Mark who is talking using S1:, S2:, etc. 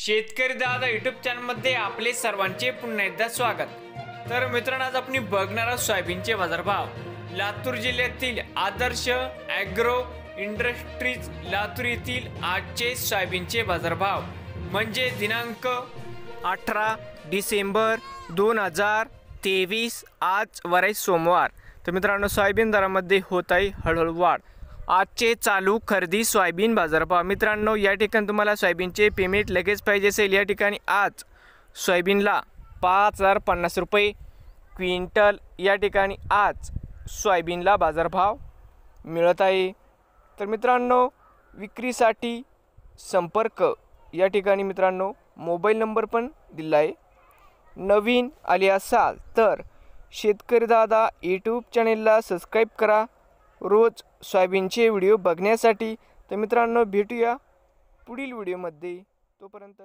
S1: शेतकरी दादा यूट्यूब चॅनलमध्ये आपले सर्वांचे पुन्हा एकदा स्वागत। तर मित्रांनो, आज आपण बघणार आहोत सोयाबीनचे बाजारभाव। लातूर जिल्ह्यातील आदर्श ॲग्रो इंडस्ट्रीज लातूर येथील आजचे सोयाबीनचे बाजारभाव म्हणजे दिनांक 18 डिसेंबर 2023, आज वार सोमवार। तर मित्रांनो, सोयाबीन दरामध्ये होत आहे हळूहळू वाढ। आजचे चालू खरेदी सोयाबीन बाजारभाव मित्रांनो, या ठिकाणी तुम्हाला सोयाबीनचे पेमेंट लगेच पाहिजे असेल, या ठिकाणी आज सोयाबीनला 5050 रुपये क्विंटल या ठिकाणी आज सोयाबीनला बाजारभाव मिळत आहे। तर मित्रांनो, विक्रीसाठी संपर्क या ठिकाणी मित्रांनो मोबाईल नंबर पण दिला आहे। नवीन आले असाल तर शेतकरी दादा यूट्यूब चॅनेलला सबस्क्राईब करा रोज सोयाबीनचे व्हिडिओ बघण्यासाठी। तर मित्रांनो, भेटूया पुढील व्हिडिओमध्ये, तोपर्यंत